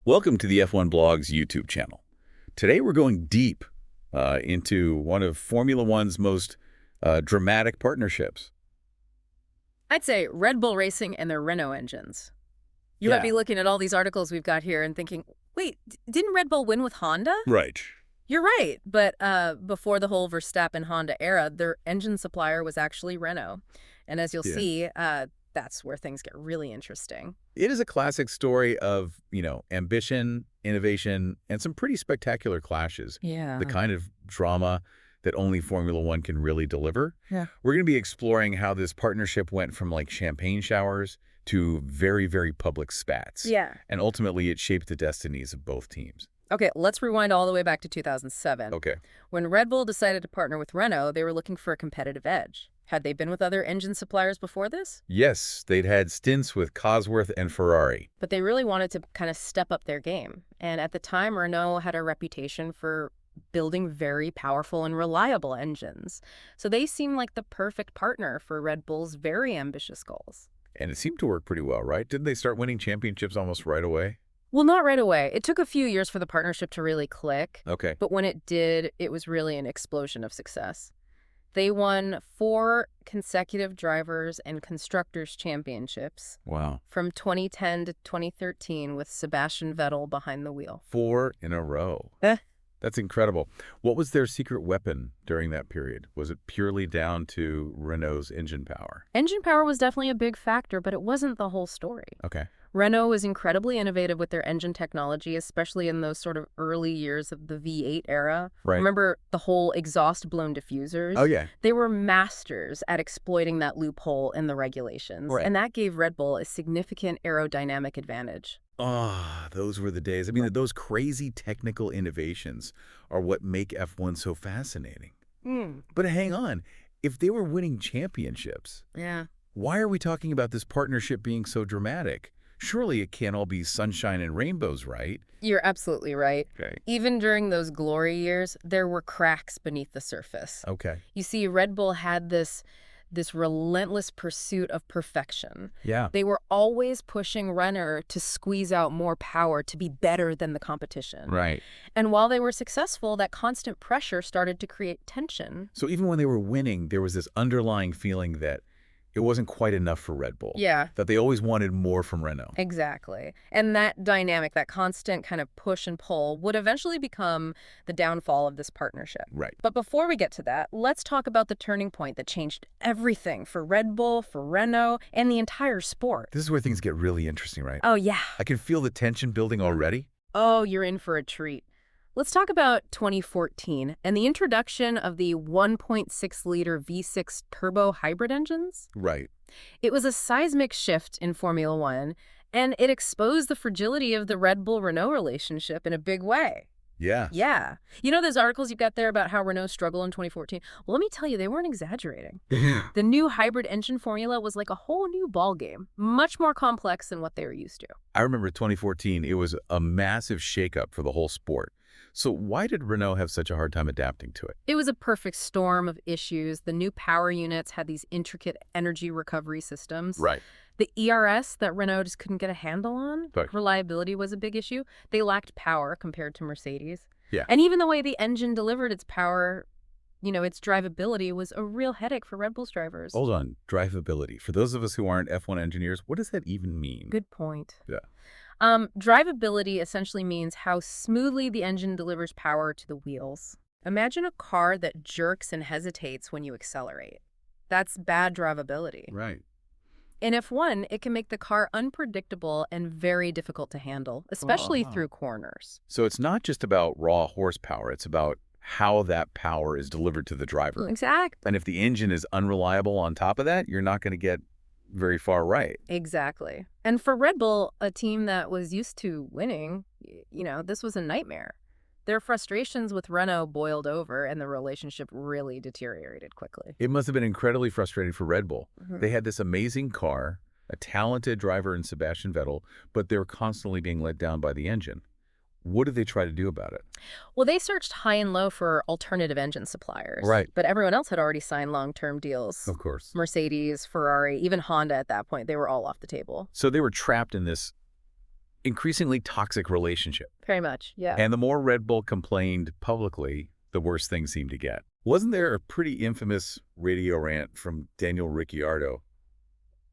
Welcome to the F1 Blog's YouTube channel. Today we're going deep into one of Formula One's most dramatic partnerships. I'd say Red Bull Racing and their Renault engines. You might be looking at all these articles we've got here and thinking, wait, didn't Red Bull win with Honda? Right. You're right, but before the whole Verstappen-Honda era, their engine supplier was actually Renault. And as you'll see, that's where things get really interesting. It is a classic story of, ambition, innovation, and some pretty spectacular clashes. Yeah. The kind of drama that only Formula One can really deliver. Yeah. We're going to be exploring how this partnership went from like champagne showers to very, very public spats. Yeah. And ultimately it shaped the destinies of both teams. Okay, let's rewind all the way back to 2007. Okay. When Red Bull decided to partner with Renault, they were looking for a competitive edge. Had they been with other engine suppliers before this? Yes, they'd had stints with Cosworth and Ferrari. But they really wanted to kind of step up their game. And at the time, Renault had a reputation for building very powerful and reliable engines. So they seemed like the perfect partner for Red Bull's very ambitious goals. And it seemed to work pretty well, right? Didn't they start winning championships almost right away? Well, not right away. It took a few years for the partnership to really click. Okay. But when it did, it was really an explosion of success. They won 4 consecutive drivers and constructors championships. Wow. From 2010 to 2013 with Sebastian Vettel behind the wheel. 4 in a row. That's incredible. What was their secret weapon during that period? Was it purely down to Renault's engine power? Engine power was definitely a big factor, but it wasn't the whole story. Okay. Renault was incredibly innovative with their engine technology, especially in those sort of early years of the V8 era. Right. Remember the whole exhaust-blown diffusers? Oh, yeah. They were masters at exploiting that loophole in the regulations. Right. And that gave Red Bull a significant aerodynamic advantage. Ah, those were the days. I mean, those crazy technical innovations are what make F1 so fascinating. But hang on. If they were winning championships, why are we talking about this partnership being so dramatic? Surely it can't all be sunshine and rainbows, right? You're absolutely right. Okay. Even during those glory years, there were cracks beneath the surface. Okay. You see, Red Bull had this relentless pursuit of perfection. Yeah. They were always pushing Renault to squeeze out more power to be better than the competition. Right. And while they were successful, that constant pressure started to create tension. So even when they were winning, there was this underlying feeling that it wasn't quite enough for Red Bull. Yeah. That they always wanted more from Renault. Exactly. And that dynamic, that constant kind of push and pull, would eventually become the downfall of this partnership. Right. But before we get to that, let's talk about the turning point that changed everything for Red Bull, for Renault, and the entire sport. This is where things get really interesting, right? Oh, yeah. I can feel the tension building already. Oh, you're in for a treat. Let's talk about 2014 and the introduction of the 1.6-liter V6 turbo hybrid engines. Right. It was a seismic shift in Formula One, and it exposed the fragility of the Red Bull-Renault relationship in a big way. Yeah. Yeah. You know those articles you've got there about how Renault struggled in 2014? Well, let me tell you, they weren't exaggerating. The new hybrid engine formula was like a whole new ballgame, much more complex than what they were used to. I remember 2014, it was a massive shakeup for the whole sport. So why did Renault have such a hard time adapting to it? It was a perfect storm of issues. The new power units had these intricate energy recovery systems. Right. The ERS that Renault just couldn't get a handle on. Right. Reliability was a big issue. They lacked power compared to Mercedes. Yeah. And even the way the engine delivered its power, its drivability was a real headache for Red Bull's drivers. Hold on. Drivability. For those of us who aren't F1 engineers, what does that even mean? Good point. Yeah. Drivability essentially means how smoothly the engine delivers power to the wheels. Imagine a car that jerks and hesitates when you accelerate. That's bad drivability. Right. In F1, it can make the car unpredictable and very difficult to handle, especially through corners. So it's not just about raw horsepower. It's about how that power is delivered to the driver. Exactly. And if the engine is unreliable on top of that, you're not going to get very far right. Exactly. And for Red Bull, a team that was used to winning, this was a nightmare. Their frustrations with Renault boiled over, and the relationship really deteriorated quickly. It must have been incredibly frustrating for Red Bull. They had this amazing car, a talented driver in Sebastian Vettel, but they were constantly being let down by the engine. What did they try to do about it? Well, they searched high and low for alternative engine suppliers. Right. But everyone else had already signed long-term deals. Of course. Mercedes, Ferrari, even Honda at that point, they were all off the table. So they were trapped in this increasingly toxic relationship. Very much, yeah. And the more Red Bull complained publicly, the worse things seemed to get. Wasn't there a pretty infamous radio rant from Daniel Ricciardo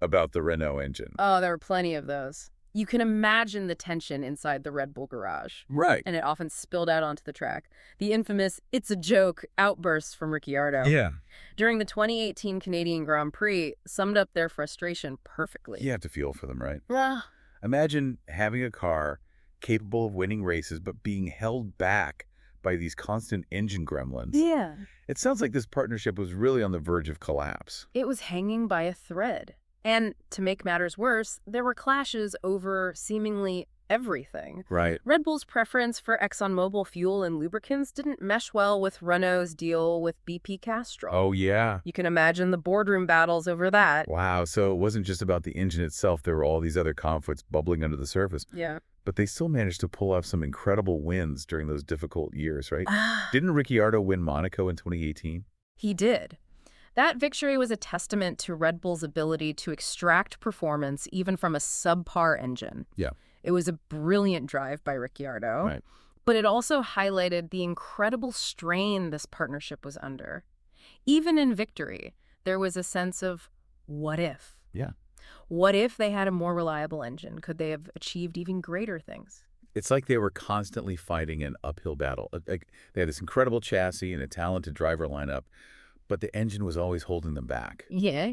about the Renault engine? Oh, there were plenty of those. You can imagine the tension inside the Red Bull garage. Right. And it often spilled out onto the track. The infamous "it's a joke" outbursts from Ricciardo. Yeah. During the 2018 Canadian Grand Prix summed up their frustration perfectly. You have to feel for them, right? Yeah. Imagine having a car capable of winning races but being held back by these constant engine gremlins. Yeah. It sounds like this partnership was really on the verge of collapse. It was hanging by a thread. And to make matters worse, there were clashes over seemingly everything. Right. Red Bull's preference for ExxonMobil fuel and lubricants didn't mesh well with Renault's deal with BP Castrol. Oh, yeah. You can imagine the boardroom battles over that. Wow, so it wasn't just about the engine itself. There were all these other conflicts bubbling under the surface. Yeah. But they still managed to pull off some incredible wins during those difficult years, right? Didn't Ricciardo win Monaco in 2018? He did. That victory was a testament to Red Bull's ability to extract performance even from a subpar engine. Yeah. It was a brilliant drive by Ricciardo, Right. but it also highlighted the incredible strain this partnership was under. Even in victory, there was a sense of what if? Yeah. What if they had a more reliable engine? Could they have achieved even greater things? It's like they were constantly fighting an uphill battle. Like they had this incredible chassis and a talented driver lineup, but the engine was always holding them back. Yeah.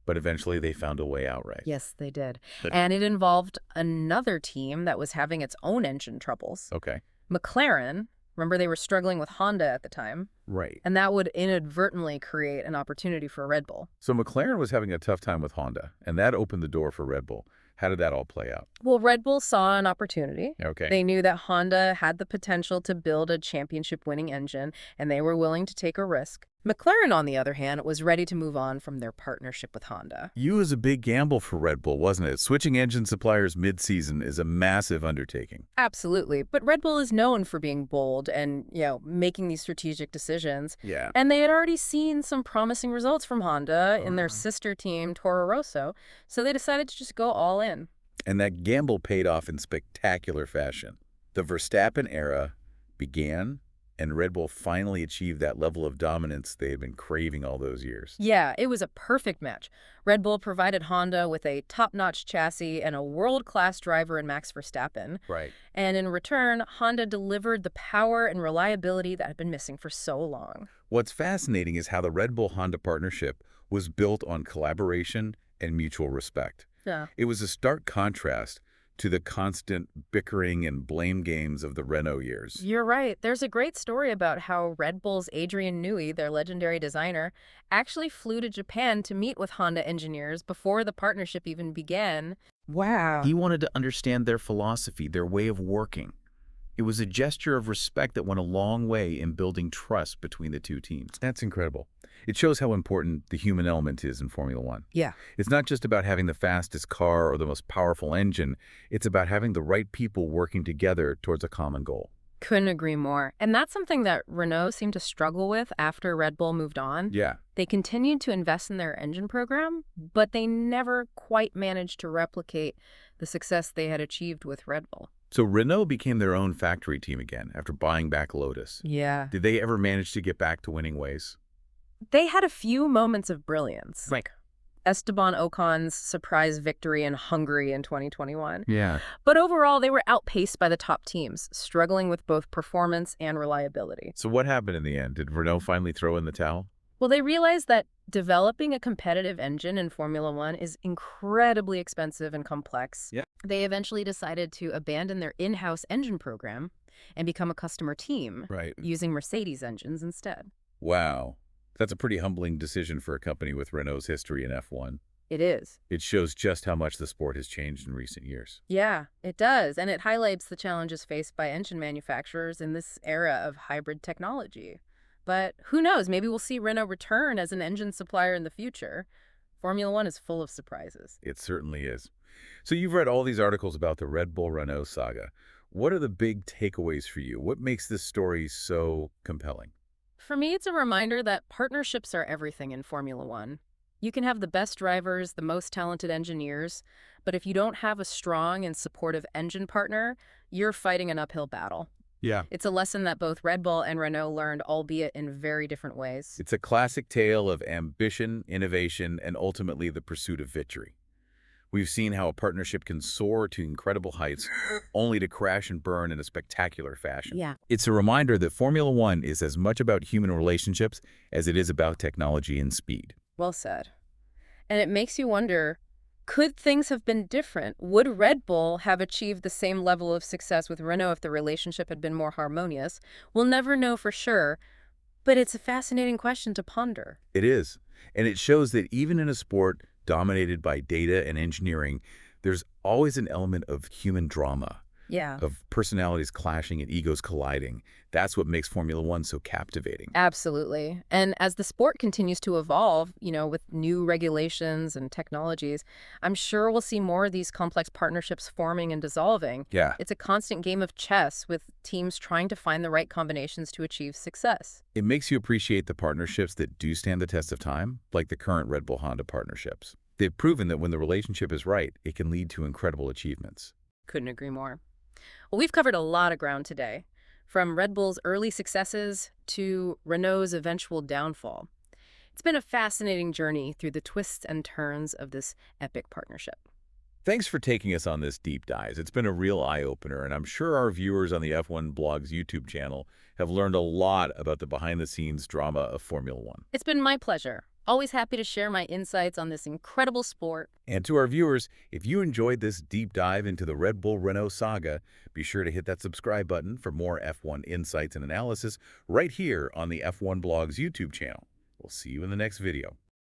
But eventually they found a way out, right? Yes, they did. And it involved another team that was having its own engine troubles. Okay. McLaren, remember they were struggling with Honda at the time? Right. And that would inadvertently create an opportunity for Red Bull. So McLaren was having a tough time with Honda, and that opened the door for Red Bull. How did that all play out? Well, Red Bull saw an opportunity. Okay. They knew that Honda had the potential to build a championship-winning engine, and they were willing to take a risk. McLaren, on the other hand, was ready to move on from their partnership with Honda. It was a big gamble for Red Bull, wasn't it? Switching engine suppliers mid-season is a massive undertaking. Absolutely. But Red Bull is known for being bold and, making these strategic decisions. Yeah. And they had already seen some promising results from Honda in their sister team, Toro Rosso, so they decided to just go all in. And that gamble paid off in spectacular fashion. The Verstappen era began, and Red Bull finally achieved that level of dominance they had been craving all those years. Yeah, it was a perfect match. Red Bull provided Honda with a top-notch chassis and a world-class driver in Max Verstappen. Right. And in return, Honda delivered the power and reliability that had been missing for so long. What's fascinating is how the Red Bull-Honda partnership was built on collaboration and mutual respect. Yeah. It was a stark contrast to the constant bickering and blame games of the Renault years. You're right. There's a great story about how Red Bull's Adrian Newey, their legendary designer, actually flew to Japan to meet with Honda engineers before the partnership even began. Wow. He wanted to understand their philosophy, their way of working. It was a gesture of respect that went a long way in building trust between the two teams. That's incredible. It shows how important the human element is in Formula One. Yeah. It's not just about having the fastest car or the most powerful engine. It's about having the right people working together towards a common goal. Couldn't agree more. And that's something that Renault seemed to struggle with after Red Bull moved on. Yeah. They continued to invest in their engine program, but they never quite managed to replicate the success they had achieved with Red Bull. So Renault became their own factory team again after buying back Lotus. Yeah. Did they ever manage to get back to winning ways? They had a few moments of brilliance. Like Esteban Ocon's surprise victory in Hungary in 2021. Yeah. But overall, they were outpaced by the top teams, struggling with both performance and reliability. So what happened in the end? Did Renault finally throw in the towel? Well, they realized that developing a competitive engine in Formula One is incredibly expensive and complex. Yeah. They eventually decided to abandon their in-house engine program and become a customer team, Right. using Mercedes engines instead. Wow. That's a pretty humbling decision for a company with Renault's history in F1. It is. It shows just how much the sport has changed in recent years. Yeah, it does. And it highlights the challenges faced by engine manufacturers in this era of hybrid technology. But who knows? Maybe we'll see Renault return as an engine supplier in the future. Formula One is full of surprises. It certainly is. So you've read all these articles about the Red Bull Renault saga. What are the big takeaways for you? What makes this story so compelling? For me, it's a reminder that partnerships are everything in Formula One. You can have the best drivers, the most talented engineers, but if you don't have a strong and supportive engine partner, you're fighting an uphill battle. Yeah. It's a lesson that both Red Bull and Renault learned, albeit in very different ways. It's a classic tale of ambition, innovation, and ultimately the pursuit of victory. We've seen how a partnership can soar to incredible heights, only to crash and burn in a spectacular fashion. Yeah. It's a reminder that Formula One is as much about human relationships as it is about technology and speed. Well said. And it makes you wonder, could things have been different? Would Red Bull have achieved the same level of success with Renault if the relationship had been more harmonious? We'll never know for sure, but it's a fascinating question to ponder. It is. And it shows that even in a sport dominated by data and engineering, there's always an element of human drama, Yeah. of personalities clashing and egos colliding. That's what makes Formula One so captivating. Absolutely. And as the sport continues to evolve, with new regulations and technologies, I'm sure we'll see more of these complex partnerships forming and dissolving. Yeah. It's a constant game of chess with teams trying to find the right combinations to achieve success. It makes you appreciate the partnerships that do stand the test of time, like the current Red Bull-Honda partnerships. They've proven that when the relationship is right, it can lead to incredible achievements. Couldn't agree more. Well, we've covered a lot of ground today, from Red Bull's early successes to Renault's eventual downfall. It's been a fascinating journey through the twists and turns of this epic partnership. Thanks for taking us on this deep dive. It's been a real eye-opener, and I'm sure our viewers on the F1 Blog's YouTube channel have learned a lot about the behind-the-scenes drama of Formula One. It's been my pleasure. Always happy to share my insights on this incredible sport. And to our viewers, if you enjoyed this deep dive into the Red Bull Renault saga, be sure to hit that subscribe button for more F1 insights and analysis right here on the F1 Blog's YouTube channel. We'll see you in the next video.